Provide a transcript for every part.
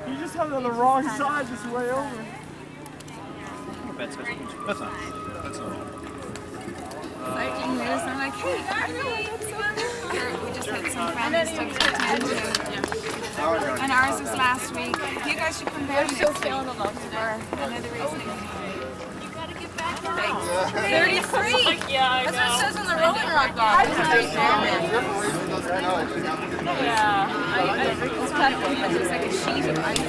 You just have it on the wrong side, just way over. That's not. That's not. Cycling news, I'm like, hey, we just had some friends stuff to attend to. And ours was last week. You guys should come down next week for another reason. You gotta get back on. 33! Yeah, That's what it says on the Rolling Rock dog. Yeah. It's platform, but there's like a sheet of ice.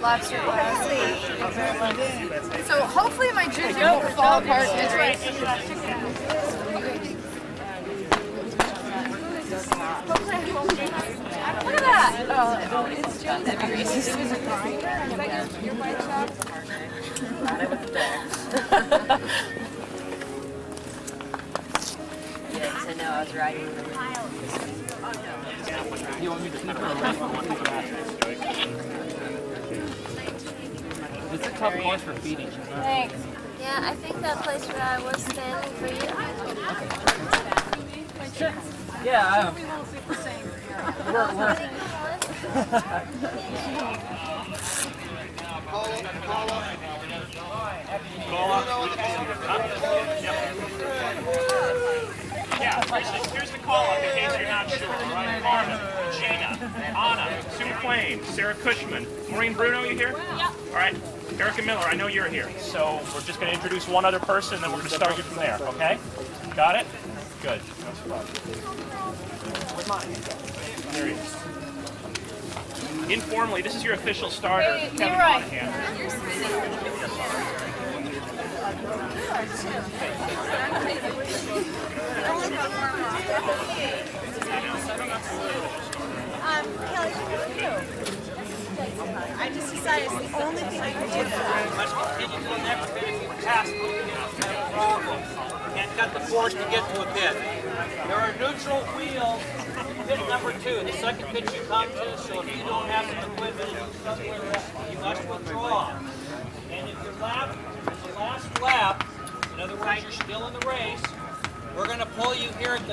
Lobster So hopefully my ginger won't fall apart in this race. Look at that! Oh, it's just that'd be racist. Is that your bike shop? Yes, I know, I was riding with them. You want me to keep her away from one It's a tough course for feeding. Thanks. Yeah, I think that place where I was standing for you. Sure. Yeah, we're Yeah, here's the call-up in case you're not sure. All right, Marta, Gina, Anna, Sue McLean, Sarah Cushman, Maureen Bruno, you here? Yeah. All right, Erica Miller, I know you're here. So we're just going to introduce one other person, then we're going to start you from there, okay? Got it? Good. That's fun. There he is. Informally, this is your official starter. Hey, Kevin you're right. Monahan. Kelly, what do you do? I just decided it's the only thing I can do. Let's continue to the next bit. If you pass, no problem. Can't cut the force to get to a pit. There are neutral wheels. Pit number 2, the second pit you come to, so if you don't have some equipment and you somewhere else, you must withdraw. And if your lap is the last lap, in other words, you're still in the race, we're going to pull you here at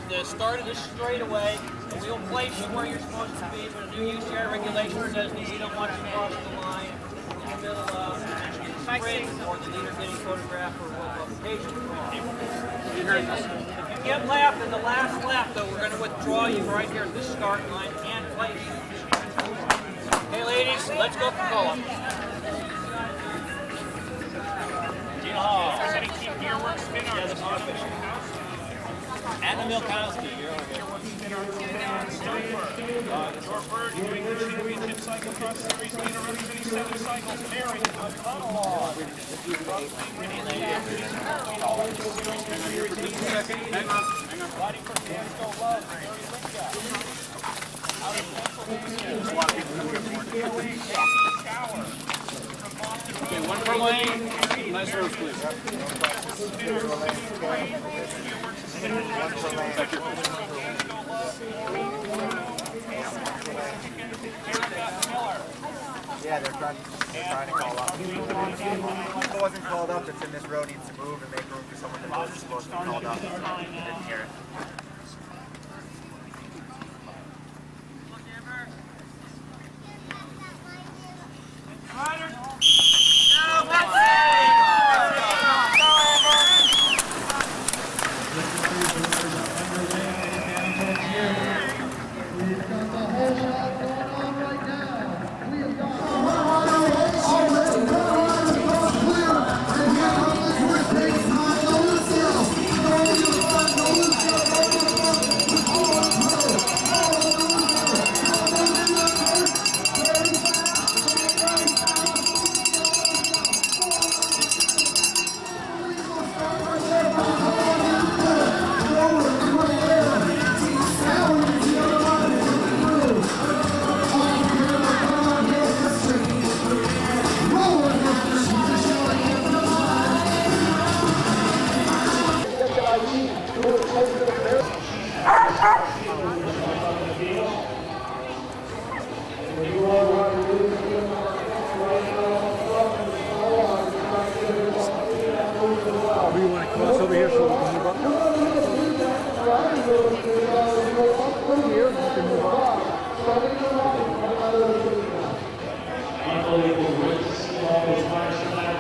the start of this straightaway, and we'll place you where you're supposed to be, but a new UCI regulation says that we don't want you to cross the line in the middle of the race, or the leader getting photographed for qualification. If you get lapped in the last lap, though, we're going to withdraw you right here at the start line and place you. Okay, ladies, let's go for call-up. Does any team here work spin or is And the Milkowski, you're over Your Bird, New England Championship Cyclocross Series leader representing 7 cycles, Mary O'Connell. Hang on. Riding for fans, go love, Mary Linka. Out of Tower. okay. One per lane. Nice roads, please. Yeah, they're trying to call up. If it wasn't called up, that's in this row needs to move and make room for someone that wasn't supposed to be called up. Didn't hear it.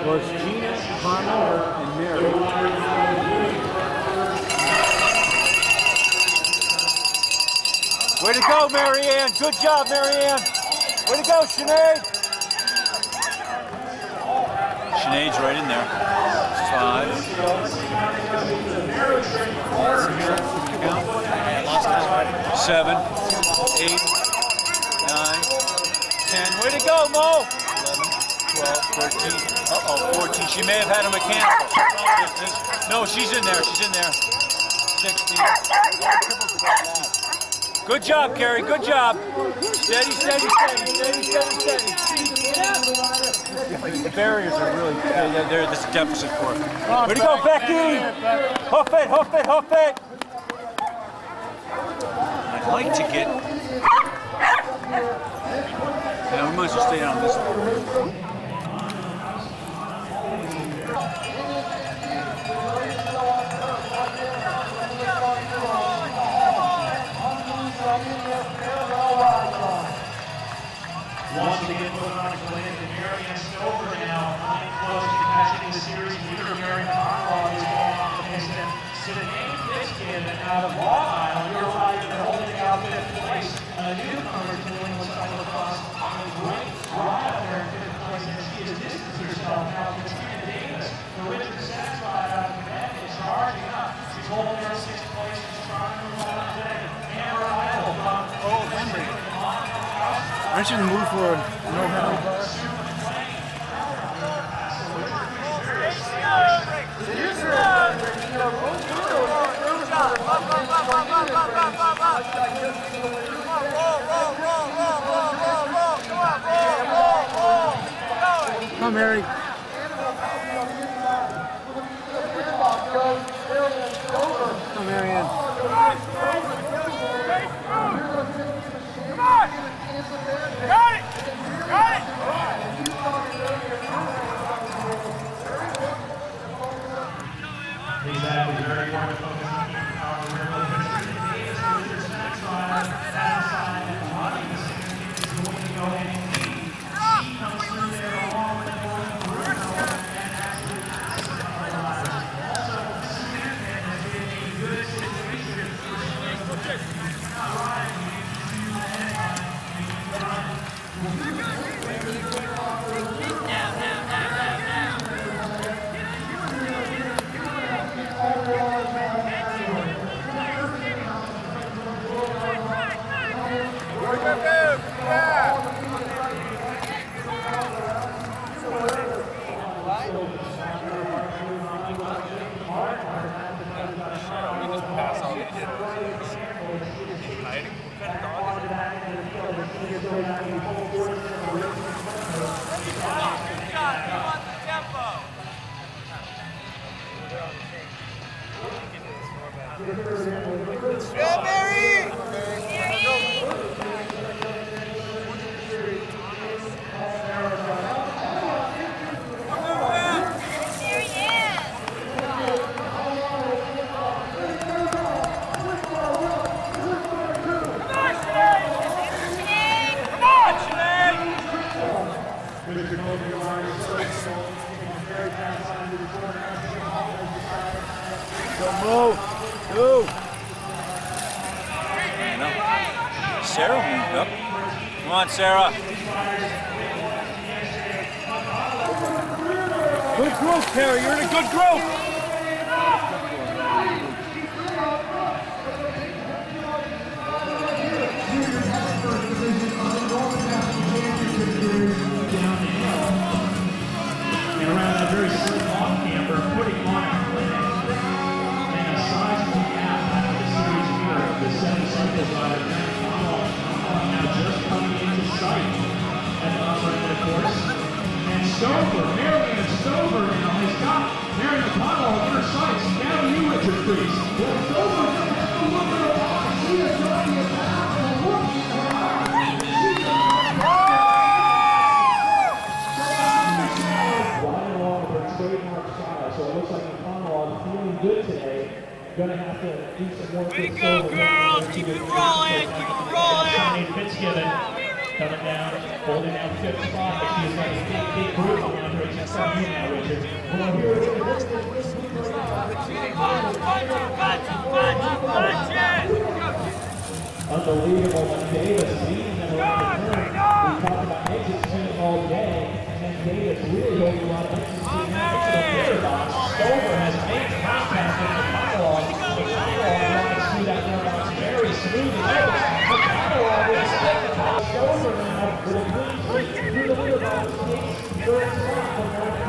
was Gina, Connor, and Mary. Way to go, Marianne. Good job, Marianne. Way to go, Sinead. Sinead's right in there. 5. 7, 8, 9, 10. Way to go, Mo. 11, 12, 13. Uh-oh, 14. She may have had a mechanical. No, she's in there. She's in there. 16. Good job, Carrie. Good job. Steady, steady, steady, steady, steady, steady. The barriers are really, there's a deficit for it. Way to go, Becky. Hoof it, hoof it, hoof it. I'd like to get, we might as well stay on this one. Once again, moving on to Landon, Marianne Stover now, coming close to catching the series leader. Marianne Conrad is going off the pace. And Sinead Fitzgibbon out of Long Island, you're right, they're holding out 5th place. A newcomer to New England cyclocross, a great ride up there in 5th place, and she has distanced herself now. Katrina Davis, the Richard Satisfied out of Quebec, is charging up. She's holding her 6th place. She's trying to move on today. Amber Idle from Henry. I should move for a Northampton car. Come on, Mary. Come on, Marianne. Got it! Got it! These athletes are very important to focus on keeping power. We're looking at Davis, Richard Satisfied, and Lonnie, the senior team is going to go in and lead. He comes through there along with Lauren Bruno and Ashley Madison. Also, Samantha has been a good situation for Sarah moved up. Come on, Sarah. Good growth, Carrie. You're in a good growth. And around that very slim off-camber, putting on a clinic and a sizable gap out of the series leader of the 7 cycles rider, now just coming into sight at the upper end of the course. And Stover, Marianne Stover now has got Mary McConnell in her sights. Now you, Richard Priest. Well, Stover doesn't have to look at her back. She is trying to get back and look at her eye. She's flying along with her trademark style, so it looks like McConnell is feeling good today. Gonna have to do some work. Way to go, girls! Keep it rolling! Keep it rolling! Fitzgibbon coming down, holding down 5th spot, but she has got a big group on her. on you now, Richard. Well, here it is. Unbelievable when Davis leading them around the turn. We talked about exit speed all day, and then Davis really holding a lot of exit speed now to the litter box. Stover has made contact with McConnell. McConnell runs through that litter box very smoothly. McConnell with a stick to top Stover now with a clean sweep through the litter box. Takes third spot from McConnell.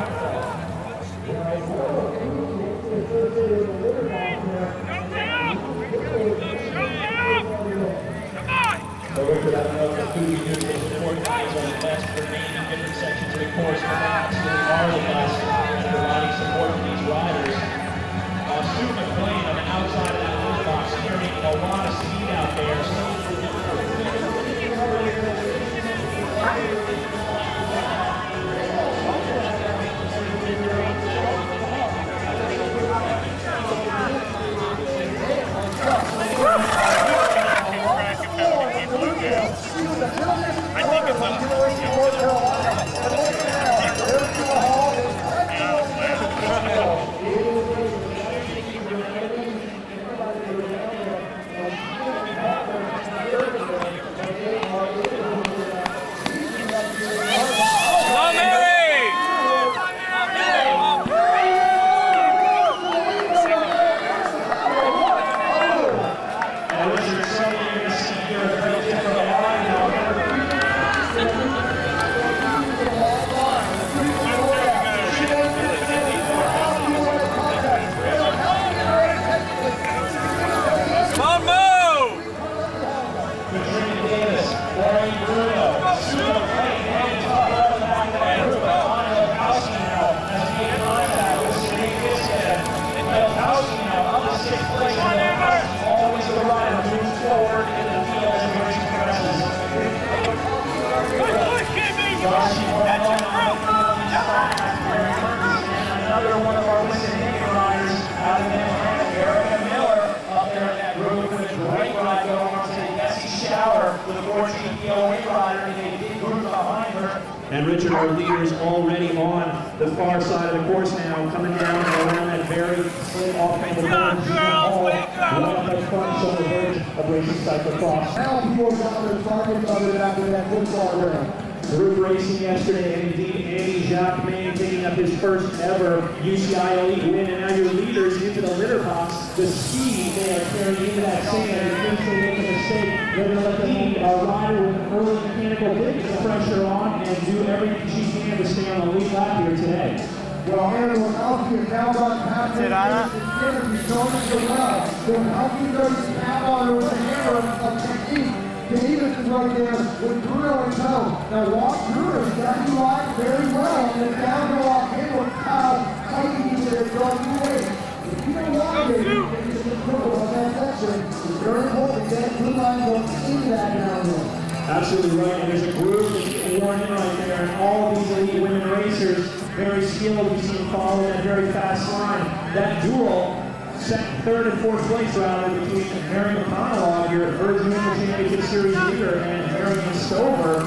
So Richard, I don't know if the two neutral support guys are the best for being in different sections of the course, but they absolutely are the best at providing support to these riders. Sue McLean on the outside of that litter box carrying a lot of speed out there. Another one of our listening riders out of Northampton, Miller, up there in that room with a great ride going on to the Bessie Shower with a 14 POA rider and a big group behind her. And Richard, our leaders already on the far side of the course now, coming down and around that very slim off-ramp of the right up that front shoulder verge of racing cyclocross. Now people got their targets other after that football round. Group racing yesterday, and indeed Andy Jacquemin taking up his first ever UCI Elite win, and now your leaders into the litter box. The speed they are carrying into that sand, and if they make a mistake, they're going to let the rider with an early mechanical get the pressure on and do everything she can to stay on the lead lap here today. Well, Aaron Wilkowski and now got half the he's going so well. Wilkowski goes half on with the hammer of technique. Davis is right there with Bruno and tow. Now walk Bruno, he's got you ride very well. And then down to walk in with Kyle fighting each other, going two ways. If you don't walk it, you can get control of that section. It's very important that blue line goes into that down there. Absolutely right, and there's a group that's worn in right there, and all of these elite women racers, very skilled. We see them following that very fast line. That duel, second, third, and fourth place rather between Mary McConnell, your Virgin Championship Series leader, and Marion Stover,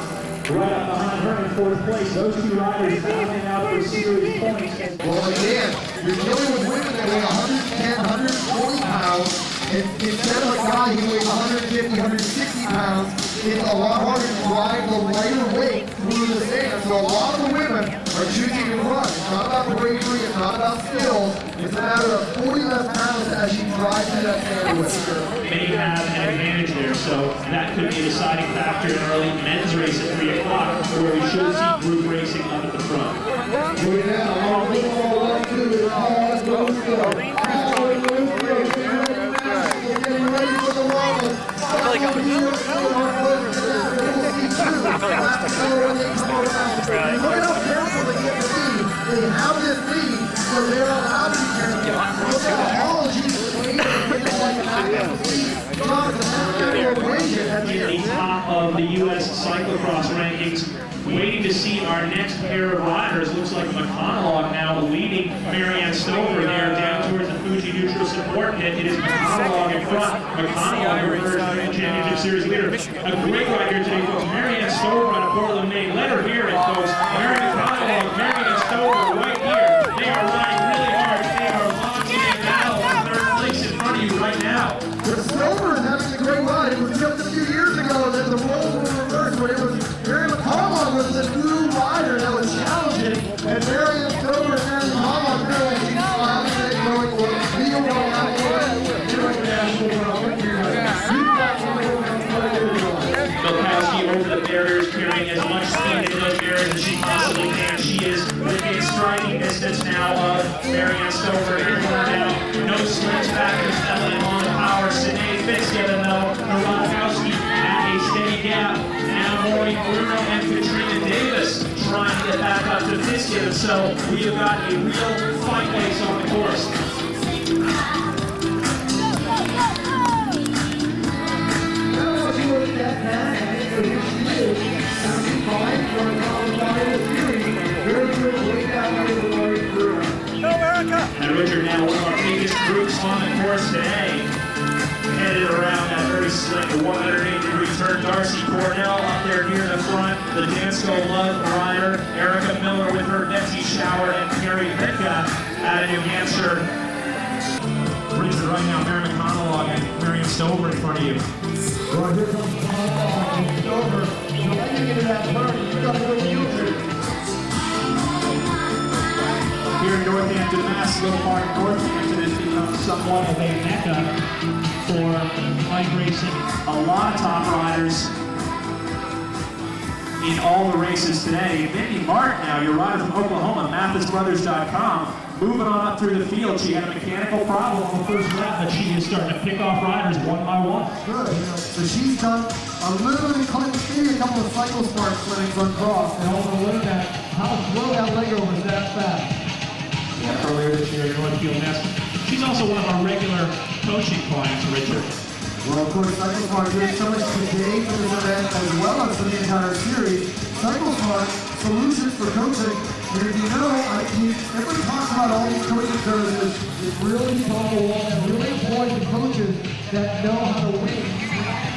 right up behind her in fourth place. Those two riders battling out for series points. Well, again, you're dealing with women that weigh 110, 120 pounds. Instead of a guy who weighs 150, 160 pounds, it's a lot harder to drive the lighter weight through the sand. So a lot of the women are choosing to run. It's not about bravery, it's not about skill. It's a matter of 40 less pounds as she drives through that sand with her. May have an advantage there, so that could be a deciding factor in early men's race at 3 o'clock, where we should see group racing up at the front. Moving now, all the one, two, is all goes good. Getting ready for the wall. Look at how careful they get the lead. They have this lead, so they're allowed to be careful. Look at all of these the top of the U.S. cyclocross rankings, waiting to see our next pair of riders. Looks like McConnell now leading Marianne Stover there down towards the Fuji Neutral support pit. It is McConnell in front. McConnell, your first championship series leader. A great ride here today, folks. Marianne Stover on a Portland Maine. Let her hear it, folks. Marianne Stover now of Marianne Stover here now. No switch factors definitely on power. Sinead Fitzgibbon though, Rodkowski at a steady gap. Now Maureen Bruno and Katrina Davis trying to get back up to Fitzgibbon. So we have got a real fight race on the course. And Richard, now one of our biggest groups on the course today, headed around that very slick 180-degree turn. Darcy Cornell up there near the front, the Dansko Love rider, Erica Miller with her Betsy Shower, and Carrie Hitka out of New Hampshire. Richard, right now, Mary McConnell and Marianne Stover in front of you. Well, here comes Stover. So when you get to that turn, you got to go use it. Here in Northampton, Mass, Little Park, Northampton has become somewhat of a mecca for bike racing. A lot of top riders in all the races today. Mindy Martin now, your rider from Oklahoma, MathisBrothers.com, moving on up through the field. She had a mechanical problem on the first lap, but she is starting to pick off riders one by one. Good. So she's done a little bit of Clinton City, a couple of cycle spark swimmings on cross, and also look at how slow that leg over is that fast. Yeah, earlier this year in Northfield Nest. She's also one of our regular coaching clients, Richard. Well, of course, Cycle Smart doing so much today for this event as well as for the entire series. Cycle Smart, solutions for coaching. And if you know, everybody talks about all these coaching services. It's really powerful and really important to coaches that know how to win.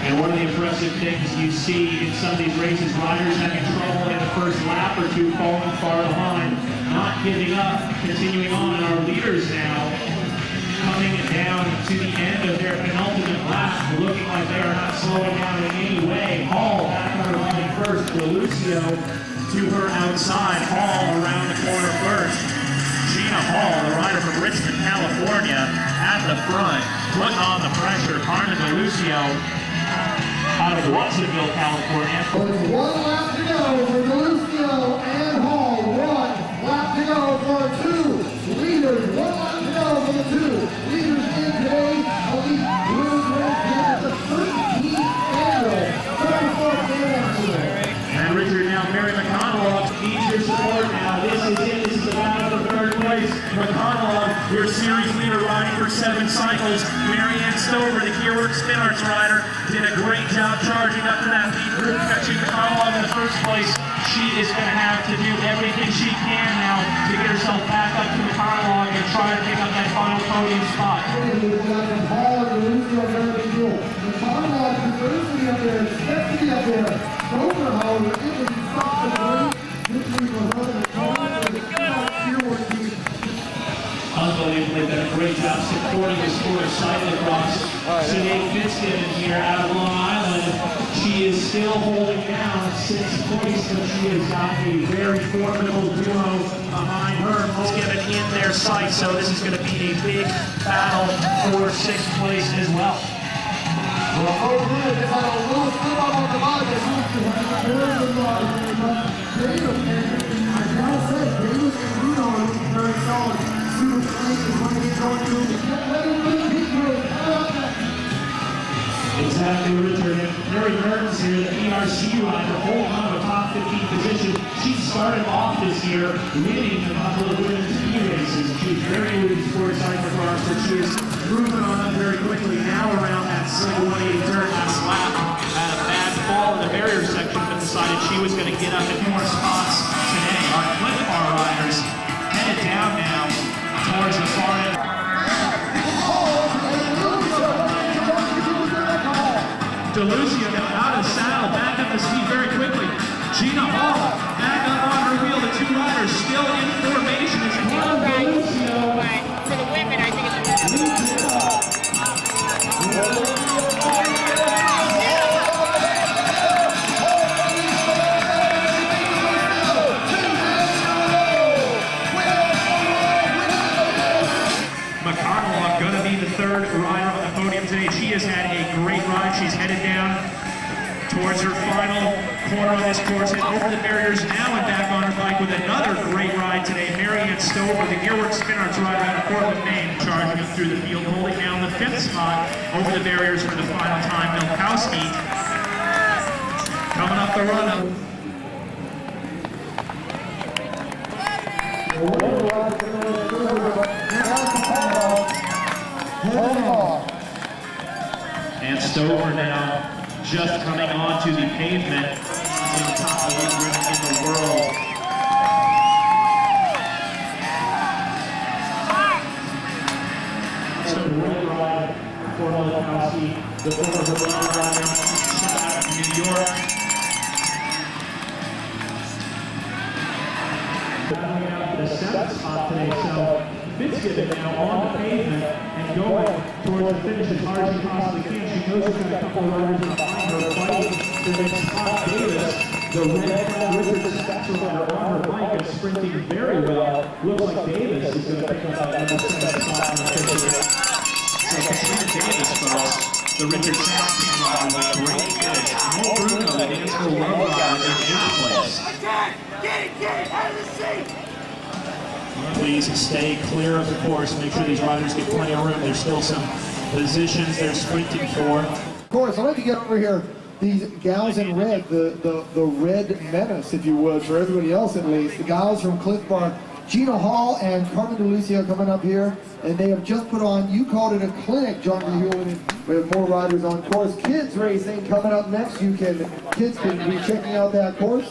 And one of the impressive things you see in some of these races, riders having trouble in the first lap or two, falling far behind, not giving up, continuing on. And our leaders now coming down to the end of their penultimate lap, looking like they are not slowing down in any way. Hall back on her line first, DeLucio to her outside. Hall around the corner first. Gina Hall, the rider from Richmond, California, at the front, putting on the pressure. Carmen DeLucio out of Watsonville, California. There's one lap to go for DeLucio and Hall. One lap to go for two leaders. One lap to go for the two leaders in today's Elite Women's Race. It's the 13th annual Cycle Sport. And Richard, now Mary McConnell needs your support now. This is it. This is the battle for third place. McConnell, your series leader, riding for 7 cycles. Marianne Stover, the Gearworks Spin Arts rider, did a great job charging up to that lead group, catching McConnell in the first place. She is going to have to do everything she can now to get herself back up to McConnell and try to pick up that final podium spot. Hall and DeLucio are very big deal. McConnell is supposed to be up there, expects to be up there. Stover, however, it was such a great victory for her. Unbelievably done a great job supporting the sport of cyclocross. Sinead Fitzgibbon here out of Long Island. She is still holding down 6th place, but she has got a very formidable duo behind her. Fitzgibbon in their sights, so this is going to be a big battle for 6th place as well. Exactly, Richard. And Mary Mertens here, the ERC rider, holding on to a top 15 position. She started off this year winning a couple of women's ski races. She was very new to sports cyclocross, but she is moving on up very quickly. Now around that slick 180 turn, that slap, had a bad fall in the barrier section, but decided she was going to get up a few more spots today. Our clip car riders headed down now towards the far end. DeLucio now out of the saddle, back up to speed very quickly. Gina Hall back up on her wheel. The two riders still in formation. It's Hall DeLucio. For the women, I think it's McConnell going to be the third rider on the podium today. She has had a great ride. She's headed down towards her final corner on this course, and over the barriers now and back on her bike with another great ride today. Marianne Stover, the gearwork spin arts rider out of Portland, Maine, charging up through the field, holding down the 5th spot over the barriers for the final time. Milkowski coming up the run-up. And Stover now just coming onto the pavement, in the top of the ribbon in the world. So the world ride for Milkowski, the former Vermont rider, out of New York. Coming out to the 7th spot today, so Fitzgibbon now on the pavement and going towards the finish as hard as she possibly can. She knows she's got a couple of riders behind her fighting to make Scott Davis, the red Richard Spector rider on her bike, and sprinting very well. Looks like Davis is going to pick up that number 7 spot in the finish. So Katrina Davis, folks, the Richard Spector rider with a great finish. Mo Bruno, the Dansville Love rider, in 8th place. Get it out of the seat! Please stay clear of the course. Make sure these riders get plenty of room. There's still some positions they're sprinting for. Of course, I'd like to get over here. These gals in red, the red menace, if you would, for everybody else at least. The gals from Cliff Bar, Gina Hall and Carmen DeLucia coming up here, and they have just put on, you called it a clinic, John Hewlett. We have more riders on course. Kids racing coming up next. Kids can be checking out that course.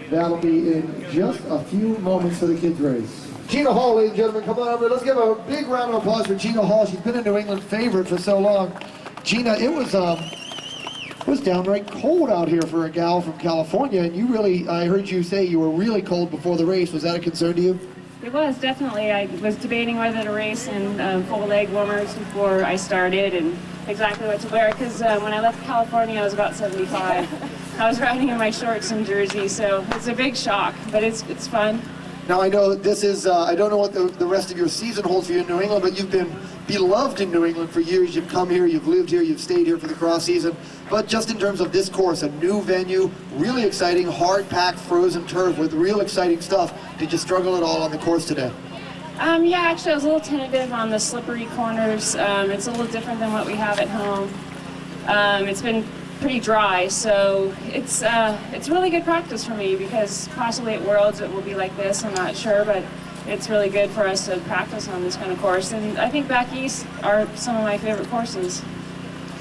That'll be in just a few moments for the kids race. Gina Hall, ladies and gentlemen, come on over. Let's give a big round of applause for Gina Hall. She's been a New England favorite for so long. Gina, it was downright cold out here for a gal from California, and you really, I heard you say you were really cold before the race. Was that a concern to you? It was, definitely. I was debating whether to race in full leg warmers before I started and exactly what to wear, because when I left California I was about 75. I was riding in my shorts and jersey, so it's a big shock, but it's fun. Now I know this is, I don't know what the rest of your season holds for you in New England, but you've been beloved in New England for years. You've come here, you've lived here, you've stayed here for the cross season. But just in terms of this course, a new venue, really exciting, hard-packed frozen turf with real exciting stuff. Did you struggle at all on the course today? Yeah, actually I was a little tentative on the slippery corners. It's a little different than what we have at home. It's been pretty dry, so it's really good practice for me, because possibly at Worlds it will be like this, I'm not sure, but it's really good for us to practice on this kind of course, and I think back east are some of my favorite courses.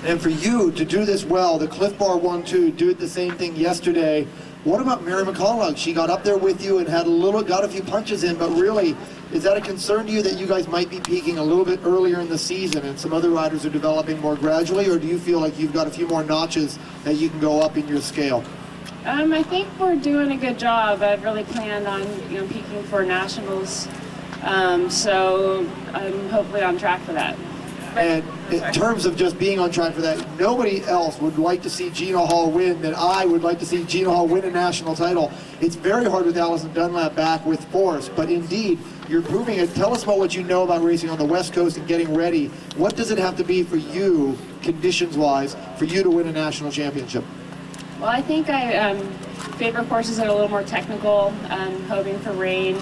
And for you to do this well, the Cliff Bar 1-2, do it the same thing yesterday. What about Mary McCullough? She got up there with you and got a few punches in, but really, is that a concern to you that you guys might be peaking a little bit earlier in the season and some other riders are developing more gradually, or do you feel like you've got a few more notches that you can go up in your scale? I think we're doing a good job. I've really planned on peaking for nationals, so I'm hopefully on track for that. And in terms of just being on track for that, nobody else would like to see Gina Hall win than I would like to see Gina Hall win a national title. It's very hard with Allison Dunlap back with force, but indeed, you're proving it. Tell us about what you know about racing on the West Coast and getting ready. What does it have to be for you, conditions-wise, for you to win a national championship? Well, I think I favor courses that are a little more technical, hoping for rain,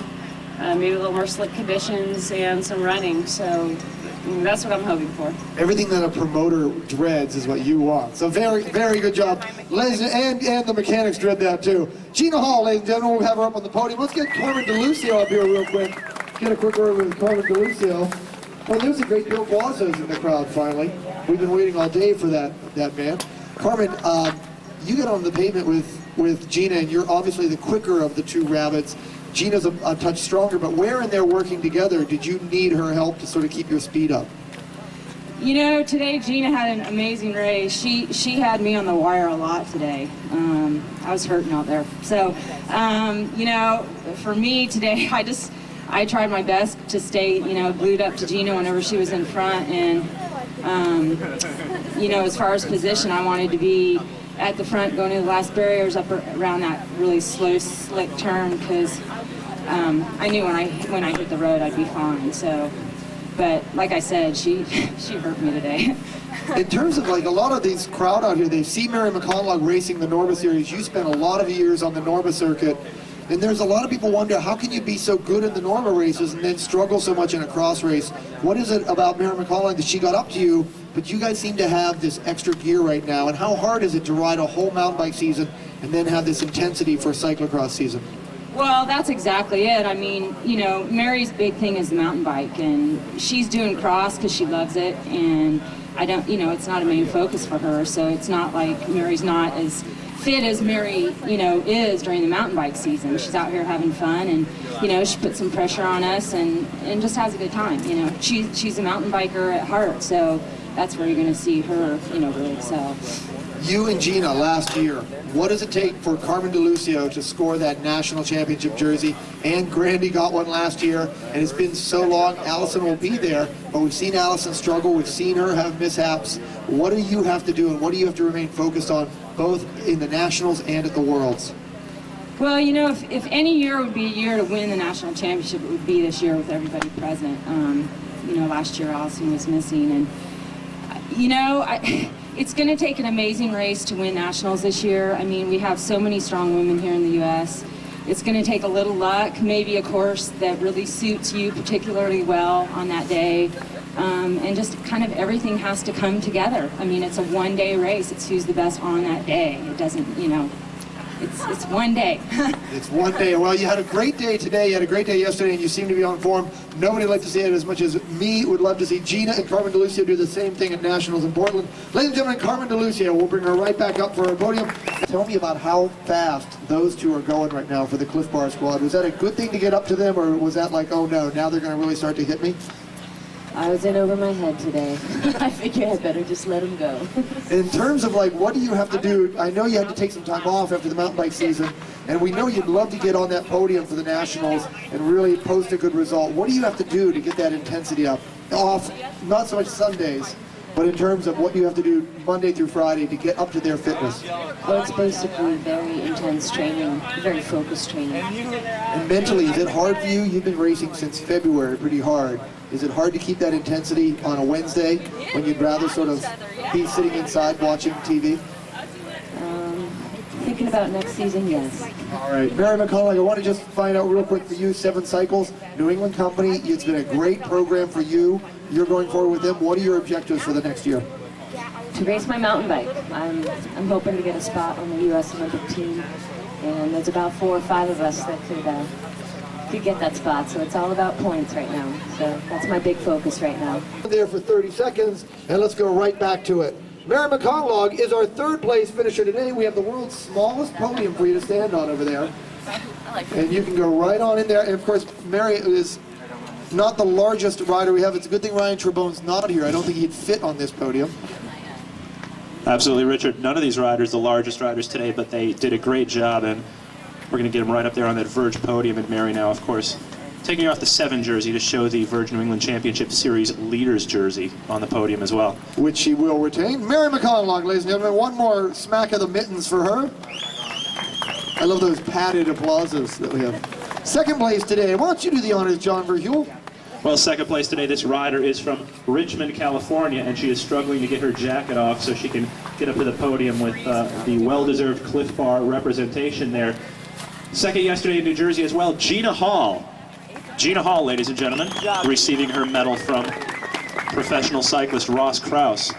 maybe a little more slick conditions and some running, so that's what I'm hoping for. Everything that a promoter dreads is what you want. So very, very good job. Ladies and the mechanics dread that too. Gina Hall, ladies and gentlemen, we'll have her up on the podium. Let's get Carmen DeLucio up here real quick. Get a quick word with Carmen DeLucio. Well, there's a great Bill Guasos in the crowd finally. We've been waiting all day for that man. Carmen, you get on the pavement with Gina, and you're obviously the quicker of the two rabbits. Gina's a touch stronger, but where in there working together did you need her help to sort of keep your speed up? You know, today Gina had an amazing race. She had me on the wire a lot today. I was hurting out there. So, you know, for me today, I tried my best to stay, glued up to Gina whenever she was in front. And, as far as position, I wanted to be at the front going to the last barriers up around that really slow, slick turn, because I knew when I hit the road I'd be fine. So But like I said, she hurt me today. In terms of like a lot of these crowd out here, they see Mary McConaughey racing the Norma Series. You spent a lot of years on the Norma circuit, and there's a lot of people wonder, how can you be so good in the Norma races and then struggle so much in a cross race? What is it about Mary McConaughey that she got up to you, but you guys seem to have this extra gear right now, and how hard is it to ride a whole mountain bike season and then have this intensity for a cyclocross season? Well, that's exactly it. I mean, you know, Mary's big thing is the mountain bike, and she's doing cross because she loves it, and I don't, you know, it's not a main focus for her, so it's not like Mary's not as fit as Mary, you know, is during the mountain bike season. She's out here having fun, and, you know, she puts some pressure on us and just has a good time, you know. She's a mountain biker at heart, so that's where you're going to see her, you know, really excel. You and Gina last year, what does it take for Carmen DeLucio to score that national championship jersey? And Grandy got one last year, and it's been so long. Allison will be there, but we've seen Allison struggle. We've seen her have mishaps. What do you have to do, and what do you have to remain focused on, both in the nationals and at the Worlds? Well, you know, if any year would be a year to win the national championship, it would be this year with everybody present. You know, last year Allison was missing, and you know, it's going to take an amazing race to win nationals this year. I mean, we have so many strong women here in the U.S. It's going to take a little luck, maybe a course that really suits you particularly well on that day, and just kind of everything has to come together. I mean, it's a one-day race. It's who's the best on that day. It doesn't, you know, it's one day. It's one day. Well, you had a great day today. You had a great day yesterday, and you seem to be on form. Nobody would like to see it as much as me would love to see Gina and Carmen DeLucio do the same thing at Nationals in Portland. Ladies and gentlemen, Carmen DeLucio, we'll bring her right back up for our podium. Tell me about how fast those two are going right now for the Cliff Bar squad. Was that a good thing to get up to them, or was that like, oh no, now they're going to really start to hit me? I was in over my head today. I figured I'd better just let him go. In terms of like, what do you have to do? I know you had to take some time off after the mountain bike season, and we know you'd love to get on that podium for the Nationals and really post a good result. What do you have to do to get that intensity up? Off, not so much Sundays, but in terms of what you have to do Monday through Friday to get up to their fitness. Well, it's basically very intense training, very focused training. And mentally, is it hard for you? You've been racing since February, pretty hard. Is it hard to keep that intensity on a Wednesday when you'd rather sort of be sitting inside watching TV? Thinking about next season, yes. All right, Mary McConaughey, I want to just find out real quick for you, 7 Cycles, New England company. It's been a great program for you. You're going forward with them. What are your objectives for the next year? To race my mountain bike. I'm hoping to get a spot on the U.S. Olympic team, and there's about 4 or 5 of us that could get that spot, so it's all about points right now. So that's my big focus right now. There for 30 seconds, and let's go right back to it. Mary McConaughey is our 3rd place finisher today. We have the world's smallest podium for you to stand on over there. And you can go right on in there. And of course, Mary is not the largest rider we have. It's a good thing Ryan Trebone's not here. I don't think he'd fit on this podium. Absolutely, Richard. None of these riders, the largest riders today, but they did a great job, and we're going to get them right up there on that Verge podium. And Mary now, of course, taking off the 7 jersey to show the Verge New England Championship Series leaders jersey on the podium as well. Which she will retain. Mary McConaughey, ladies and gentlemen, one more smack of the mittens for her. I love those padded applauses that we have. 2nd place today. Why don't you do the honors, John Verhule? Well, 2nd place today, this rider is from Richmond, California, and she is struggling to get her jacket off so she can get up to the podium with the well-deserved Cliff Bar representation there. 2nd yesterday in New Jersey as well, Gina Hall. Gina Hall, ladies and gentlemen, receiving her medal from professional cyclist Ross Krause.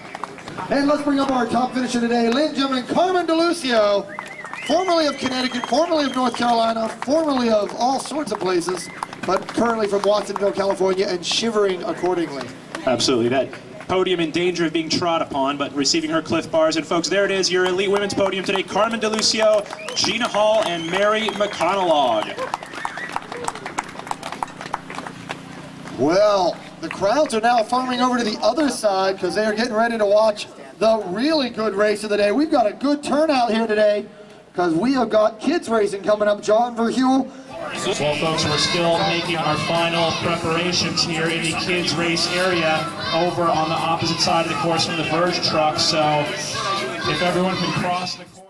And let's bring up our top finisher today, ladies and gentlemen, Carmen DeLucio, formerly of Connecticut, formerly of North Carolina, formerly of all sorts of places, but currently from Watsonville, California, and shivering accordingly. Absolutely. That podium in danger of being trod upon, but receiving her Cliff Bars. And folks, there it is, your elite women's podium today. Carmen DeLucio, Gina Hall, and Mary McConaughey. Well, the crowds are now farming over to the other side because they are getting ready to watch the really good race of the day. We've got a good turnout here today because we have got kids racing coming up. John Verhule. Well, folks, we're still making our final preparations here in the kids race area over on the opposite side of the course from the Verge truck. So if everyone can cross the course.